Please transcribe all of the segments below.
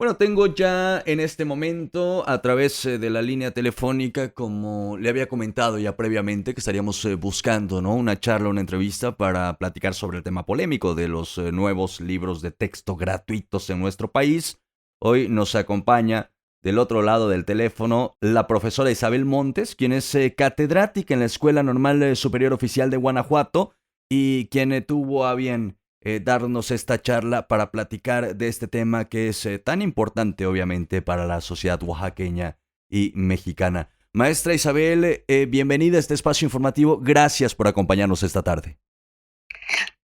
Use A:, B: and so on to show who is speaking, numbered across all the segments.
A: Bueno, tengo ya en este momento, a través de la línea telefónica, como le había comentado ya previamente, que estaríamos buscando, ¿no? Una charla, una entrevista para platicar sobre el tema polémico de los nuevos libros de texto gratuitos en nuestro país. Hoy nos acompaña del otro lado del teléfono la profesora Isabel Montes, quien es catedrática en la Escuela Normal Superior Oficial de Guanajuato y quien tuvo a bien darnos esta charla para platicar de este tema que es tan importante, obviamente, para la sociedad oaxaqueña y mexicana. Maestra Isabel, bienvenida a este espacio informativo. Gracias por acompañarnos esta tarde.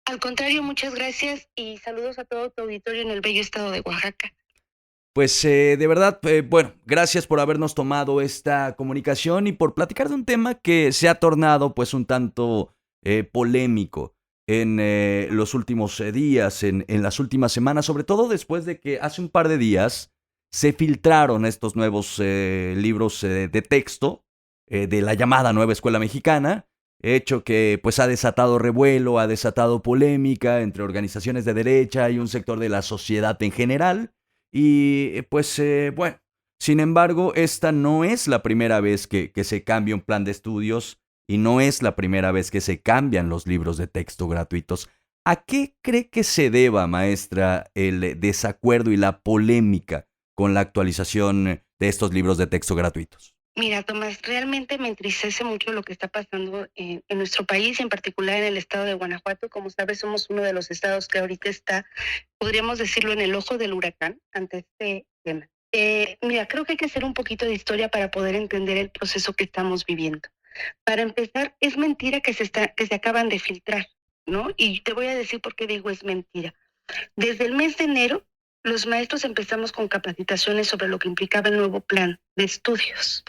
B: Al contrario, muchas gracias y saludos a todo tu auditorio en el bello estado de Oaxaca.
A: Pues de verdad, bueno, gracias por habernos tomado esta comunicación y por platicar de un tema que se ha tornado pues un tanto polémico en los últimos días, en las últimas semanas, sobre todo después de que hace un par de días se filtraron estos nuevos libros de texto de la llamada Nueva Escuela Mexicana, hecho que pues ha desatado revuelo, ha desatado polémica entre organizaciones de derecha y un sector de la sociedad en general. Y pues bueno, sin embargo, esta no es la primera vez que se cambia un plan de estudios y no es la primera vez que se cambian los libros de texto gratuitos. ¿A qué cree que se deba, maestra, el desacuerdo y la polémica con la actualización de estos libros de texto gratuitos?
B: Mira, Tomás, realmente me entristece mucho lo que está pasando en nuestro país, en particular en el estado de Guanajuato. Como sabes, somos uno de los estados que ahorita está, podríamos decirlo, en el ojo del huracán ante este tema. Mira, creo que hay que hacer un poquito de historia para poder entender el proceso que estamos viviendo. Para empezar, es mentira que se acaban de filtrar, ¿no? Y te voy a decir por qué digo es mentira. Desde el mes de enero, los maestros empezamos con capacitaciones sobre lo que implicaba el nuevo plan de estudios.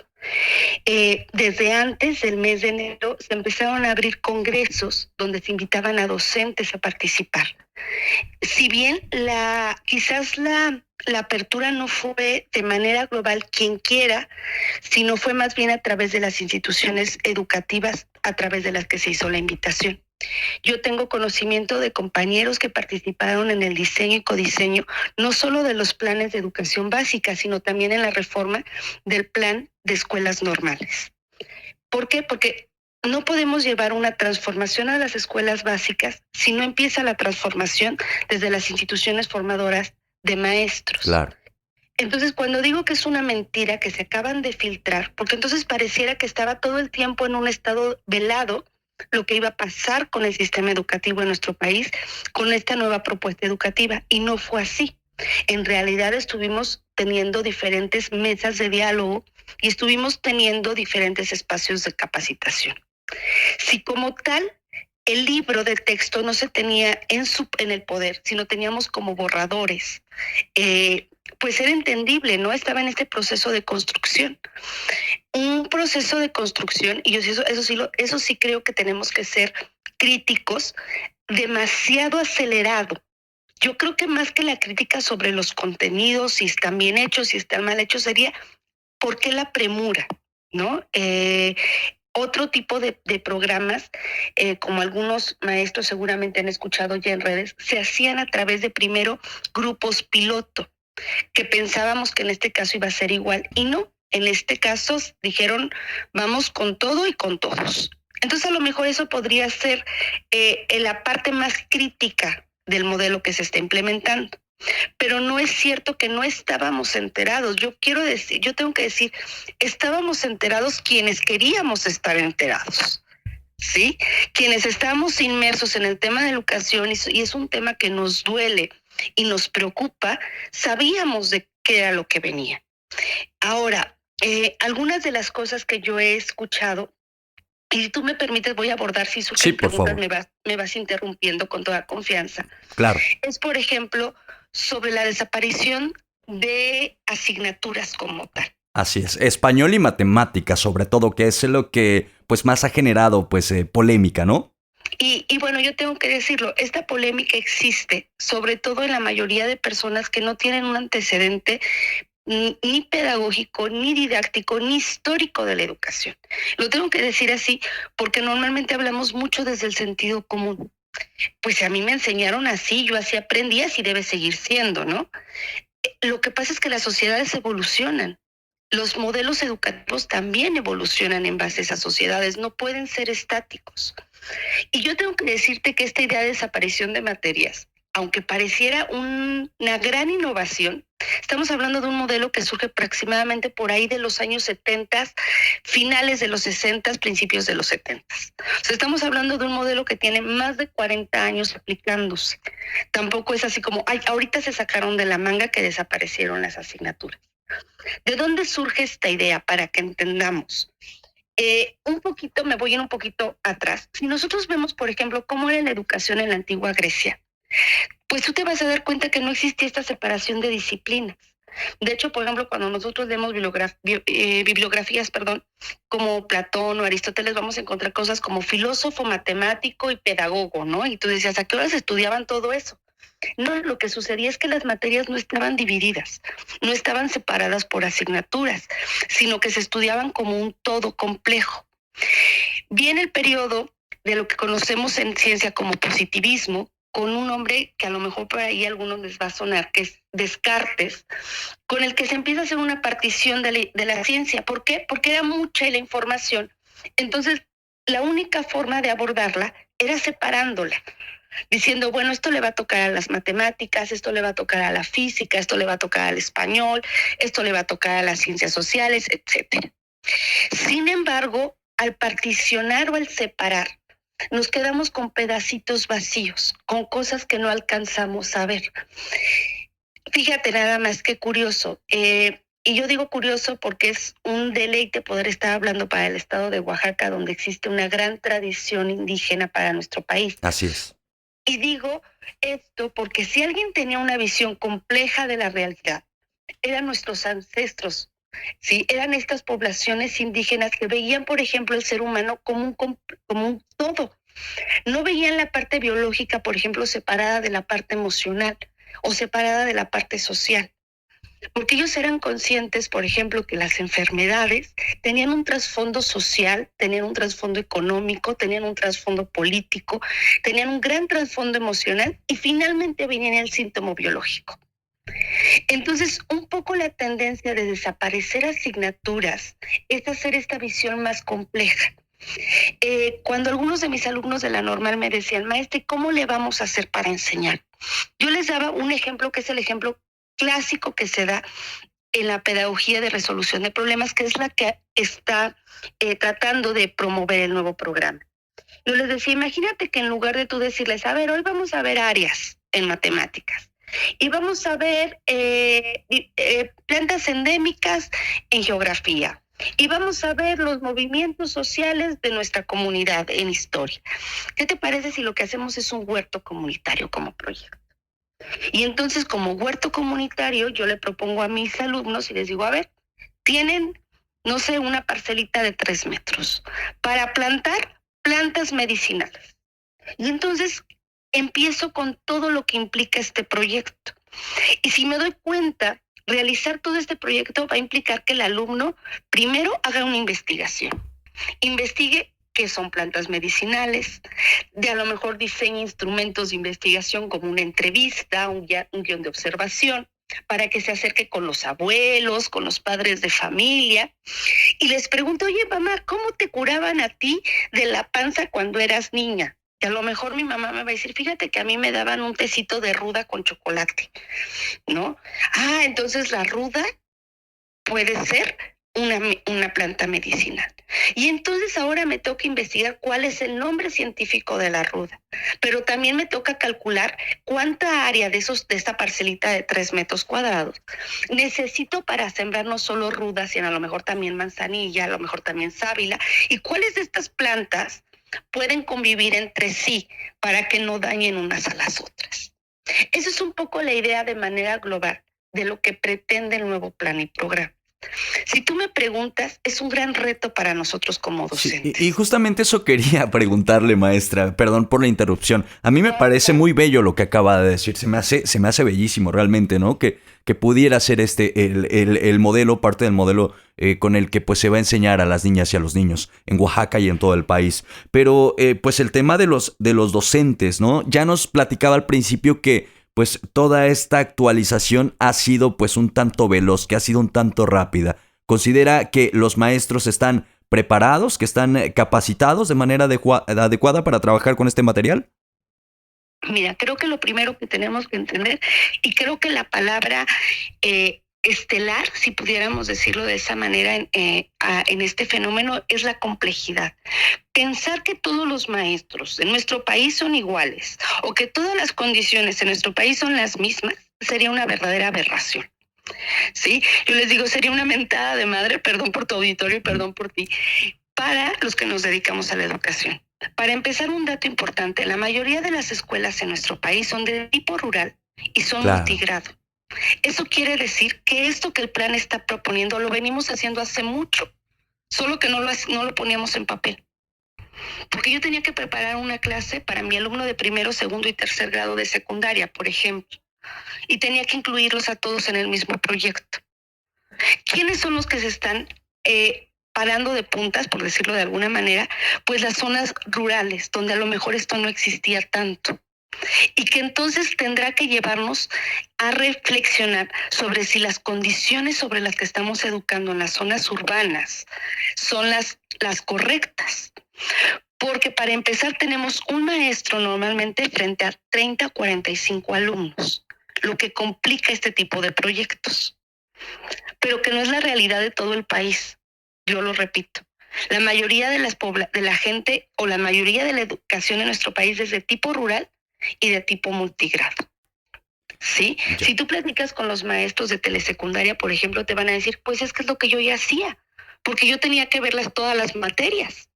B: Desde antes del mes de enero se empezaron a abrir congresos donde se invitaban a docentes a participar. Si bien quizás la apertura no fue de manera global quien quiera, sino fue más bien a través de las instituciones educativas a través de las que se hizo la invitación. Yo tengo conocimiento de compañeros que participaron en el diseño y codiseño, no solo de los planes de educación básica, sino también en la reforma del plan de escuelas normales. ¿Por qué? Porque no podemos llevar una transformación a las escuelas básicas si no empieza la transformación desde las instituciones formadoras de maestros.
A: Claro.
B: Entonces, cuando digo que es una mentira que se acaban de filtrar, porque entonces pareciera que estaba todo el tiempo en un estado velado lo que iba a pasar con el sistema educativo en nuestro país con esta nueva propuesta educativa, y no fue así. En realidad estuvimos teniendo diferentes mesas de diálogo y estuvimos teniendo diferentes espacios de capacitación. Si como tal el libro de texto no se tenía en el poder, sino teníamos como borradores, pues era entendible, ¿no? Estaba en este proceso de construcción. Un proceso de construcción, y eso sí creo que tenemos que ser críticos, demasiado acelerado. Yo creo que más que la crítica sobre los contenidos, si están bien hechos, si están mal hechos, sería ¿por qué la premura? ¿No? Otro tipo de programas, como algunos maestros seguramente han escuchado ya en redes, se hacían a través de primero grupos piloto, que pensábamos que en este caso iba a ser igual, y no, en este caso dijeron vamos con todo y con todos. Entonces a lo mejor eso podría ser en la parte más crítica del modelo que se está implementando. Pero no es cierto que no estábamos enterados. Yo tengo que decir, estábamos enterados quienes queríamos estar enterados, ¿sí? Quienes estamos inmersos en el tema de educación, y es un tema que nos duele y nos preocupa, sabíamos de qué era lo que venía. Ahora, algunas de las cosas que yo he escuchado, y si tú me permites, voy a abordar, si surgen preguntas, me vas interrumpiendo con toda confianza.
A: Claro.
B: Es, por ejemplo, sobre la desaparición de asignaturas como tal.
A: Así es, español y matemáticas, sobre todo, que es lo que pues más ha generado pues polémica, ¿no?
B: Y bueno, yo tengo que decirlo, esta polémica existe, sobre todo en la mayoría de personas que no tienen un antecedente ni pedagógico, ni didáctico, ni histórico de la educación. Lo tengo que decir así porque normalmente hablamos mucho desde el sentido común. Pues a mí me enseñaron así, yo así aprendí, así debe seguir siendo, ¿no? Lo que pasa es que las sociedades evolucionan. Los modelos educativos también evolucionan en base a esas sociedades, no pueden ser estáticos. Y yo tengo que decirte que esta idea de desaparición de materias, aunque pareciera una gran innovación, estamos hablando de un modelo que surge aproximadamente por ahí de los años 70, finales de los 60, principios de los 70. O sea, estamos hablando de un modelo que tiene más de 40 años aplicándose. Tampoco es así como, ay, ahorita se sacaron de la manga que desaparecieron las asignaturas. ¿De dónde surge esta idea? Para que entendamos. Me voy a ir un poquito atrás. Si nosotros vemos, por ejemplo, cómo era la educación en la antigua Grecia, pues tú te vas a dar cuenta que no existía esta separación de disciplinas. De hecho, por ejemplo, cuando nosotros leemos bibliografías, como Platón o Aristóteles, vamos a encontrar cosas como filósofo, matemático y pedagogo, ¿no? Y tú decías, ¿a qué horas estudiaban todo eso? No, lo que sucedía es que las materias no estaban divididas, no estaban separadas por asignaturas, sino que se estudiaban como un todo complejo. Viene el periodo de lo que conocemos en ciencia como positivismo, con un hombre que a lo mejor por ahí a algunos les va a sonar, que es Descartes, con el que se empieza a hacer una partición de la ciencia. ¿Por qué? Porque era mucha la información. Entonces, la única forma de abordarla era separándola, diciendo, bueno, esto le va a tocar a las matemáticas, esto le va a tocar a la física, esto le va a tocar al español, esto le va a tocar a las ciencias sociales, etc. Sin embargo, al particionar o al separar, nos quedamos con pedacitos vacíos, con cosas que no alcanzamos a ver. Fíjate nada más qué curioso. Y yo digo curioso porque es un deleite poder estar hablando para el estado de Oaxaca, donde existe una gran tradición indígena para nuestro país.
A: Así es.
B: Y digo esto porque si alguien tenía una visión compleja de la realidad, eran nuestros ancestros, ¿sí? Eran estas poblaciones indígenas que veían, por ejemplo, el ser humano como un todo. No veían la parte biológica, por ejemplo, separada de la parte emocional o separada de la parte social. Porque ellos eran conscientes, por ejemplo, que las enfermedades tenían un trasfondo social, tenían un trasfondo económico, tenían un trasfondo político, tenían un gran trasfondo emocional y finalmente venía el síntoma biológico. Entonces, un poco la tendencia de desaparecer asignaturas es hacer esta visión más compleja. Cuando algunos de mis alumnos de la normal me decían, maestra, ¿cómo le vamos a hacer para enseñar? Yo les daba un ejemplo que es el ejemplo clásico que se da en la pedagogía de resolución de problemas, que es la que está tratando de promover el nuevo programa. Yo les decía, imagínate que en lugar de tú decirles, a ver, hoy vamos a ver áreas en matemáticas y vamos a ver plantas endémicas en geografía y vamos a ver los movimientos sociales de nuestra comunidad en historia. ¿Qué te parece si lo que hacemos es un huerto comunitario como proyecto? Y entonces, como huerto comunitario, yo le propongo a mis alumnos y les digo, a ver, tienen, no sé, una parcelita de 3 metros para plantar plantas medicinales. Y entonces empiezo con todo lo que implica este proyecto. Y si me doy cuenta, realizar todo este proyecto va a implicar que el alumno primero haga una investigación. Investigue qué son plantas medicinales, de a lo mejor diseñe instrumentos de investigación como una entrevista, un guión de observación, para que se acerque con los abuelos, con los padres de familia, y les pregunto, oye, mamá, ¿cómo te curaban a ti de la panza cuando eras niña? Y a lo mejor mi mamá me va a decir, fíjate que a mí me daban un tecito de ruda con chocolate, ¿no? Ah, entonces la ruda puede ser una planta medicinal. Y entonces ahora me toca investigar cuál es el nombre científico de la ruda, pero también me toca calcular cuánta área de esta parcelita de 3 metros cuadrados necesito para sembrar no solo rudas, sino a lo mejor también manzanilla, a lo mejor también sábila, y cuáles de estas plantas pueden convivir entre sí para que no dañen unas a las otras. Esa es un poco la idea de manera global de lo que pretende el nuevo plan y programa. Si tú me preguntas, es un gran reto para nosotros como docentes.
A: Sí, y justamente eso quería preguntarle, maestra. Perdón por la interrupción. A mí me parece muy bello lo que acaba de decir. Se me hace bellísimo realmente, ¿no? Que pudiera ser el modelo, parte del modelo con el que pues se va a enseñar a las niñas y a los niños en Oaxaca y en todo el país. Pero pues el tema de los docentes, ¿no? Ya nos platicaba al principio que pues toda esta actualización ha sido pues un tanto veloz, que ha sido un tanto rápida. ¿Considera que los maestros están preparados, que están capacitados de manera adecuada para trabajar con este material?
B: Mira, creo que lo primero que tenemos que entender, y creo que la palabra estelar, si pudiéramos decirlo de esa manera, en este fenómeno, es la complejidad. Pensar que todos los maestros en nuestro país son iguales o que todas las condiciones en nuestro país son las mismas sería una verdadera aberración. Sí, yo les digo, sería una mentada de madre, perdón por tu auditorio y perdón por ti, para los que nos dedicamos a la educación. Para empezar, un dato importante: la mayoría de las escuelas en nuestro país son de tipo rural y son multigrado. Eso quiere decir que esto que el plan está proponiendo lo venimos haciendo hace mucho, solo que no lo poníamos en papel. Porque yo tenía que preparar una clase para mi alumno de primero, segundo y tercer grado de secundaria, por ejemplo, y tenía que incluirlos a todos en el mismo proyecto. ¿Quiénes son los que se están parando de puntas, por decirlo de alguna manera? Pues las zonas rurales, donde a lo mejor esto no existía tanto. Y que entonces tendrá que llevarnos a reflexionar sobre si las condiciones sobre las que estamos educando en las zonas urbanas son las correctas. Porque para empezar tenemos un maestro normalmente frente a 30 a 45 alumnos, lo que complica este tipo de proyectos, pero que no es la realidad de todo el país. Yo lo repito, la mayoría de la gente o la mayoría de la educación en nuestro país es de tipo rural y de tipo multigrado. ¿Sí? Si tú platicas con los maestros de telesecundaria, por ejemplo, te van a decir, pues es que es lo que yo ya hacía, porque yo tenía que verlas todas las materias.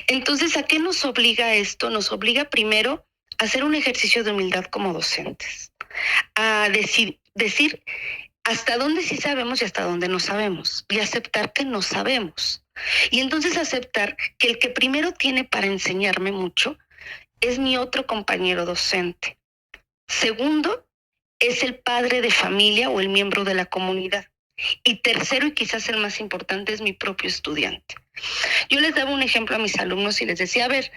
B: Entonces, ¿a qué nos obliga esto? Nos obliga primero a hacer un ejercicio de humildad como docentes, a decir hasta dónde sí sabemos y hasta dónde no sabemos, y aceptar que no sabemos. Y entonces aceptar que el que primero tiene para enseñarme mucho es mi otro compañero docente. Segundo, es el padre de familia o el miembro de la comunidad. Y tercero, y quizás el más importante, es mi propio estudiante. Yo les daba un ejemplo a mis alumnos y les decía, a ver,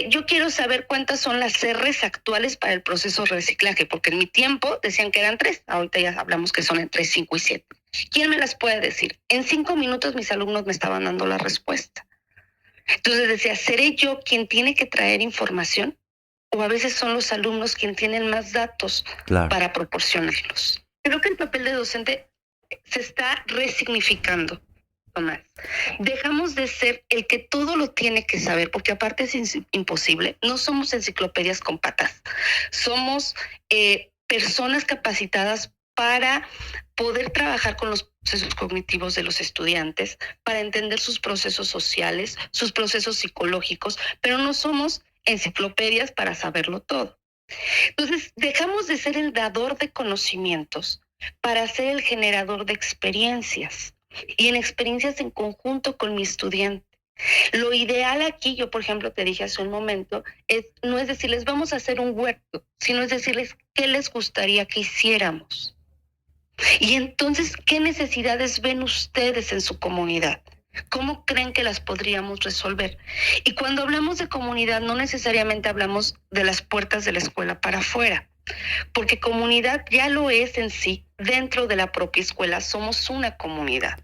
B: yo quiero saber cuántas son las R's actuales para el proceso de reciclaje, porque en mi tiempo decían que eran 3, ahorita ya hablamos que son entre 5 y 7. ¿Quién me las puede decir? En 5 minutos mis alumnos me estaban dando la respuesta. Entonces decía, ¿seré yo quien tiene que traer información? O a veces son los alumnos quienes tienen más datos para proporcionarlos. Creo que el papel de docente se está resignificando, Tomás. Dejamos de ser el que todo lo tiene que saber, porque aparte es imposible. No somos enciclopedias con patas. Somos personas capacitadas para poder trabajar con los procesos cognitivos de los estudiantes, para entender sus procesos sociales, sus procesos psicológicos, pero no somos enciclopedias para saberlo todo. Entonces, dejamos de ser el dador de conocimientos para ser el generador de experiencias, y en experiencias en conjunto con mi estudiante. Lo ideal aquí, yo por ejemplo te dije hace un momento, no es decirles vamos a hacer un huerto, sino es decirles qué les gustaría que hiciéramos. Y entonces, ¿qué necesidades ven ustedes en su comunidad? ¿Cómo creen que las podríamos resolver? Y cuando hablamos de comunidad, no necesariamente hablamos de las puertas de la escuela para afuera, porque comunidad ya lo es en sí. Dentro de la propia escuela somos una comunidad,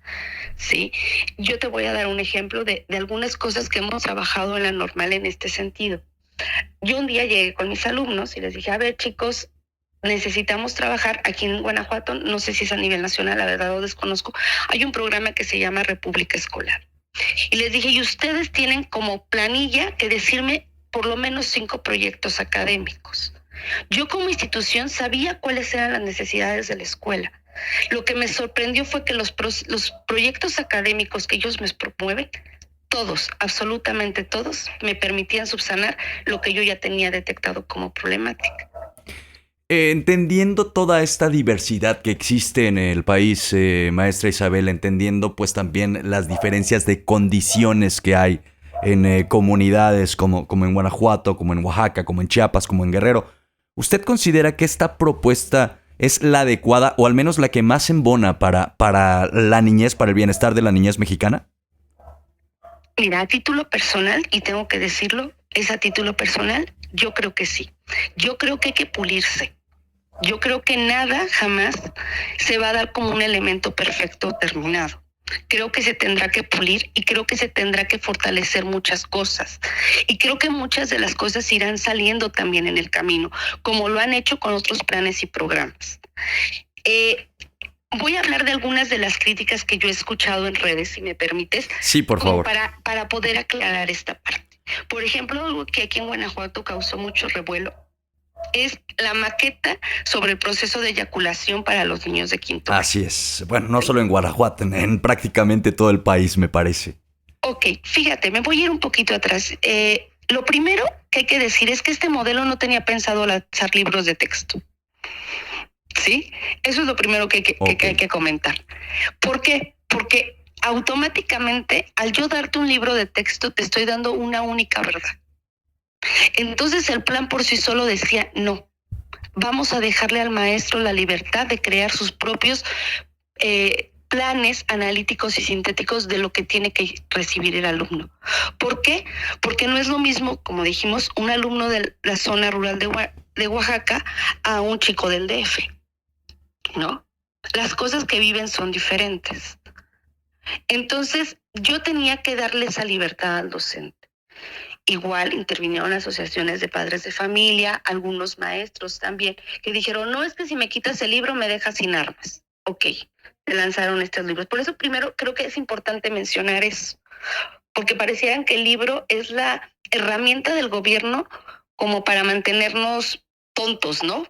B: ¿sí? Yo te voy a dar un ejemplo de algunas cosas que hemos trabajado en la normal en este sentido. Yo un día llegué con mis alumnos y les dije, a ver chicos, necesitamos trabajar aquí en Guanajuato, no sé si es a nivel nacional, la verdad lo desconozco, hay un programa que se llama República Escolar. Y les dije, y ustedes tienen como planilla que decirme por lo menos 5 proyectos académicos. Yo como institución sabía cuáles eran las necesidades de la escuela. Lo que me sorprendió fue que los proyectos académicos que ellos me promueven, todos, absolutamente todos, me permitían subsanar lo que yo ya tenía detectado como problemática.
A: Entendiendo toda esta diversidad que existe en el país, maestra Isabel, entendiendo pues también las diferencias de condiciones que hay en comunidades como en Guanajuato, como en Oaxaca, como en Chiapas, como en Guerrero, ¿usted considera que esta propuesta es la adecuada o al menos la que más embona para la niñez, para el bienestar de la niñez mexicana?
B: Mira, a título personal, y tengo que decirlo, es a título personal, yo creo que sí. Yo creo que hay que pulirse. Yo creo que nada jamás se va a dar como un elemento perfecto terminado. Creo que se tendrá que pulir y creo que se tendrá que fortalecer muchas cosas. Y creo que muchas de las cosas irán saliendo también en el camino, como lo han hecho con otros planes y programas. Voy a hablar de algunas de las críticas que yo he escuchado en redes, si me permites.
A: Sí, por favor.
B: Para poder aclarar esta parte. Por ejemplo, algo que aquí en Guanajuato causó mucho revuelo es la maqueta sobre el proceso de eyaculación para los niños de quinto año.
A: Así es. Bueno, no solo en Guanajuato, en prácticamente todo el país, me parece.
B: Ok, fíjate, me voy a ir un poquito atrás. Lo primero que hay que decir es que este modelo no tenía pensado lanzar libros de texto. ¿Sí? Eso es lo primero que hay que comentar. ¿Por qué? Porque automáticamente, al yo darte un libro de texto, te estoy dando una única verdad. Entonces el plan por sí solo decía, no, vamos a dejarle al maestro la libertad de crear sus propios planes analíticos y sintéticos de lo que tiene que recibir el alumno. ¿Por qué? Porque no es lo mismo, como dijimos, un alumno de la zona rural de Oaxaca a un chico del DF, ¿no? Las cosas que viven son diferentes. Entonces, yo tenía que darle esa libertad al docente. Igual intervinieron asociaciones de padres de familia, algunos maestros también, que dijeron, no, es que si me quitas el libro me dejas sin armas. Ok, se lanzaron estos libros. Por eso primero creo que es importante mencionar eso, porque parecieran que el libro es la herramienta del gobierno como para mantenernos tontos, ¿no?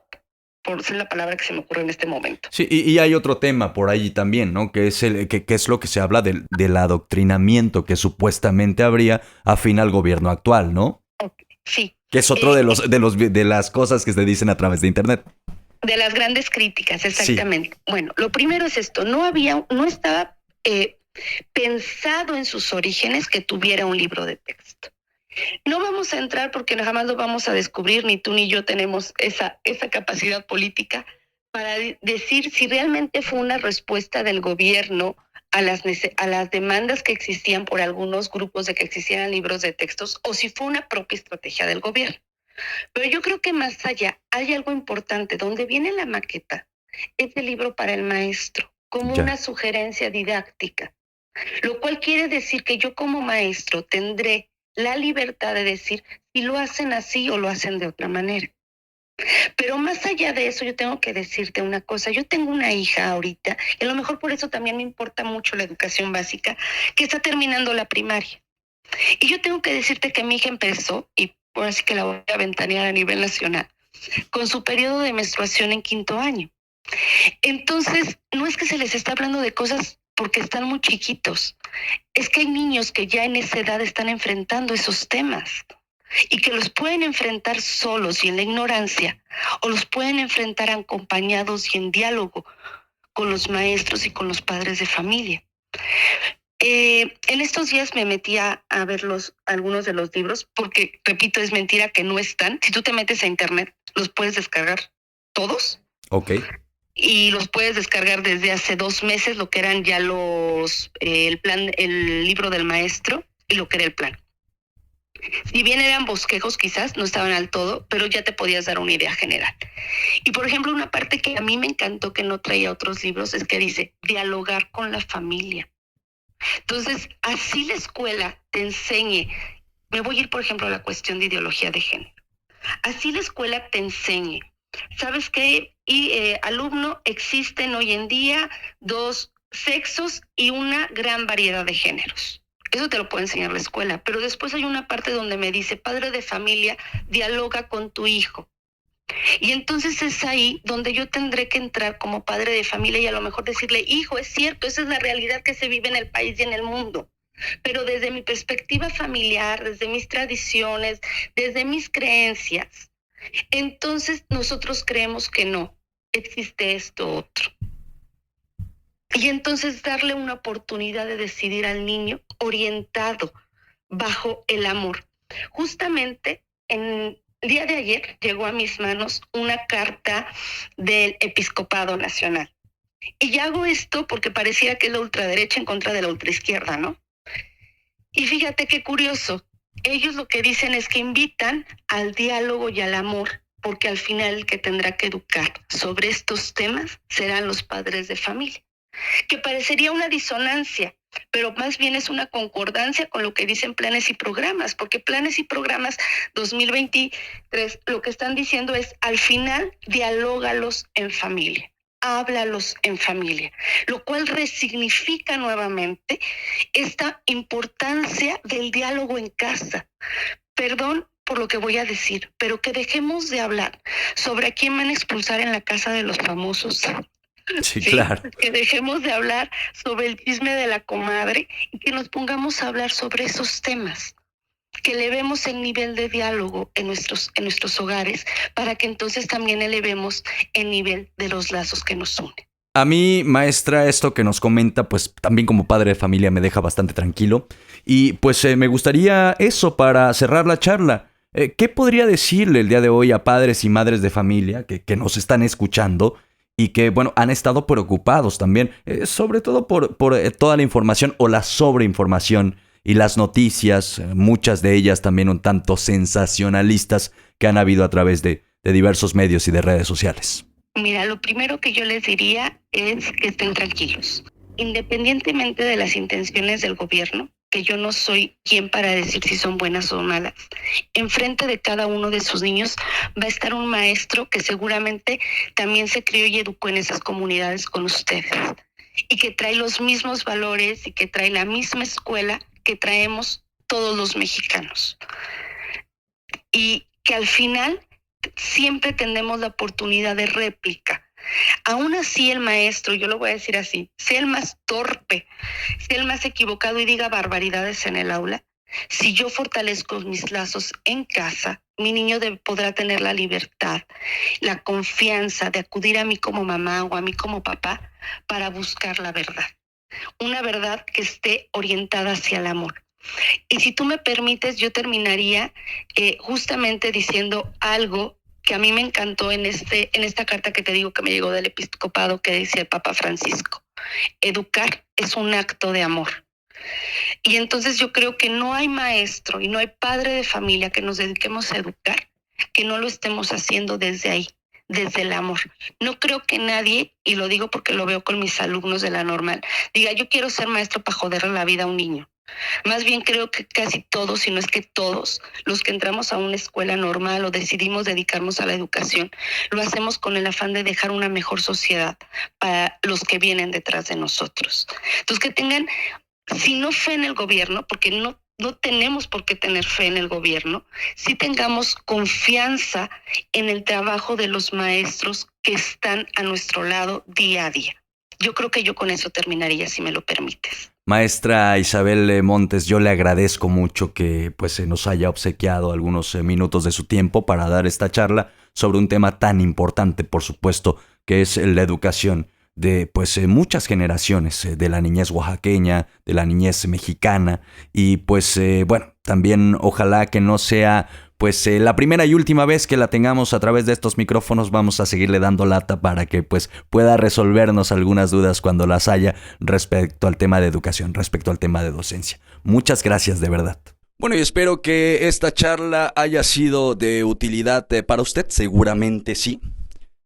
B: Por ser la palabra que se me ocurre en este momento.
A: Sí, y hay otro tema por ahí también, ¿no? Que es que es lo que se habla del adoctrinamiento que supuestamente habría afín al gobierno actual, ¿no?
B: Okay, sí.
A: Que es otro de las cosas que se dicen a través de internet.
B: De las grandes críticas, exactamente. Sí. Bueno, lo primero es esto, no estaba pensado en sus orígenes que tuviera un libro de texto. No vamos a entrar porque jamás lo vamos a descubrir, ni tú ni yo tenemos esa capacidad política para decir si realmente fue una respuesta del gobierno a las demandas que existían por algunos grupos de que existieran libros de textos o si fue una propia estrategia del gobierno. Pero yo creo que más allá hay algo importante. Donde viene la maqueta es el libro para el maestro, como una sugerencia didáctica, lo cual quiere decir que yo como maestro tendré la libertad de decir si lo hacen así o lo hacen de otra manera. Pero más allá de eso, yo tengo que decirte una cosa. Yo tengo una hija ahorita, y a lo mejor por eso también me importa mucho la educación básica, que está terminando la primaria. Y yo tengo que decirte que mi hija empezó, y por así que la voy a ventanear a nivel nacional, con su periodo de menstruación en quinto año. Entonces, no es que se les está hablando de cosas porque están muy chiquitos. Es que hay niños que ya en esa edad están enfrentando esos temas y que los pueden enfrentar solos y en la ignorancia, o los pueden enfrentar acompañados y en diálogo con los maestros y con los padres de familia. En estos días me metí a ver algunos de los libros, porque, repito, es mentira que no están. Si tú te metes a internet, los puedes descargar todos.
A: Ok.
B: Y los puedes descargar desde hace 2 meses, lo que eran ya el libro del maestro y lo que era el plan. Si bien eran bosquejos, quizás no estaban al todo, pero ya te podías dar una idea general. Y por ejemplo, una parte que a mí me encantó que no traía otros libros es que dice dialogar con la familia. Entonces, así la escuela te enseñe. Me voy a ir, por ejemplo, a la cuestión de ideología de género. Así la escuela te enseñe. ¿Sabes qué? Alumno, existen hoy en día 2 sexos y una gran variedad de géneros. Eso te lo puede enseñar la escuela. Pero después hay una parte donde me dice, padre de familia, dialoga con tu hijo. Y entonces es ahí donde yo tendré que entrar como padre de familia y a lo mejor decirle, hijo, es cierto, esa es la realidad que se vive en el país y en el mundo. Pero desde mi perspectiva familiar, desde mis tradiciones, desde mis creencias, entonces nosotros creemos que no, existe esto otro. Y entonces darle una oportunidad de decidir al niño orientado bajo el amor. Justamente el día de ayer llegó a mis manos una carta del Episcopado Nacional. Y ya hago esto porque parecía que es la ultraderecha en contra de la ultraizquierda, ¿no? Y fíjate qué curioso. Ellos lo que dicen es que invitan al diálogo y al amor porque al final el que tendrá que educar sobre estos temas serán los padres de familia, que parecería una disonancia, pero más bien es una concordancia con lo que dicen planes y programas, porque planes y programas 2023 lo que están diciendo es, al final, dialógalos en familia, háblalos en familia, lo cual resignifica nuevamente esta importancia del diálogo en casa. Perdón por lo que voy a decir, pero que dejemos de hablar sobre a quién van a expulsar en la casa de los famosos.
A: Sí, claro.
B: Que dejemos de hablar sobre el chisme de la comadre y que nos pongamos a hablar sobre esos temas, que elevemos el nivel de diálogo en nuestros hogares para que entonces también elevemos el nivel de los lazos que nos unen.
A: A mí, maestra, esto que nos comenta, pues también como padre de familia me deja bastante tranquilo. Y pues me gustaría eso para cerrar la charla. ¿Qué podría decirle el día de hoy a padres y madres de familia que nos están escuchando y que, bueno, han estado preocupados también, sobre todo por toda la información o la sobreinformación y las noticias, muchas de ellas también un tanto sensacionalistas que han habido a través de diversos medios y de redes sociales?
B: Mira, lo primero que yo les diría es que estén tranquilos. Independientemente de las intenciones del gobierno, que yo no soy quien para decir si son buenas o malas, enfrente de cada uno de sus niños va a estar un maestro que seguramente también se crió y educó en esas comunidades con ustedes y que trae los mismos valores y que trae la misma escuela que traemos todos los mexicanos. Y que al final siempre tenemos la oportunidad de réplica. Aún así el maestro, yo lo voy a decir así, sea el más torpe, sea el más equivocado y diga barbaridades en el aula, si yo fortalezco mis lazos en casa, mi niño podrá tener la libertad, la confianza de acudir a mí como mamá o a mí como papá para buscar la verdad. Una verdad que esté orientada hacia el amor. Y si tú me permites, yo terminaría justamente diciendo algo que a mí me encantó en esta carta que te digo que me llegó del episcopado, que dice el Papa Francisco: educar es un acto de amor. Y entonces yo creo que no hay maestro y no hay padre de familia que nos dediquemos a educar que no lo estemos haciendo desde ahí, desde el amor. No creo que nadie, y lo digo porque lo veo con mis alumnos de la normal, diga yo quiero ser maestro para joderle la vida a un niño. Más bien creo que casi todos, si no es que todos, los que entramos a una escuela normal o decidimos dedicarnos a la educación, lo hacemos con el afán de dejar una mejor sociedad para los que vienen detrás de nosotros. Entonces que tengan, si no fe en el gobierno, porque no tenemos por qué tener fe en el gobierno, si tengamos confianza en el trabajo de los maestros que están a nuestro lado día a día. Yo creo que yo con eso terminaría, si me lo permites.
A: Maestra Isabel Montes, yo le agradezco mucho que pues se nos haya obsequiado algunos minutos de su tiempo para dar esta charla sobre un tema tan importante, por supuesto, que es la educación de pues muchas generaciones, de la niñez oaxaqueña, de la niñez mexicana, y pues bueno, también ojalá que no sea pues la primera y última vez que la tengamos a través de estos micrófonos. Vamos a seguirle dando lata para que pues pueda resolvernos algunas dudas cuando las haya respecto al tema de educación, respecto al tema de docencia. Muchas gracias, de verdad. Bueno, y espero que esta charla haya sido de utilidad para usted. Seguramente sí,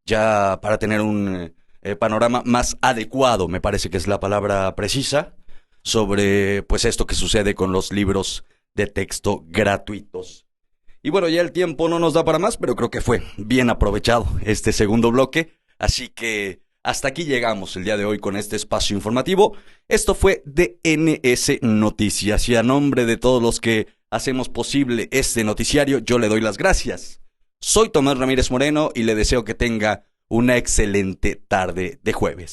A: ya para tener un panorama más adecuado, me parece que es la palabra precisa, sobre pues esto que sucede con los libros de texto gratuitos. Y bueno, ya el tiempo no nos da para más, pero creo que fue bien aprovechado este segundo bloque. Así que hasta aquí llegamos el día de hoy con este espacio informativo. Esto fue DNS Noticias y a nombre de todos los que hacemos posible este noticiario, yo le doy las gracias. Soy Tomás Ramírez Moreno y le deseo que tenga una excelente tarde de jueves.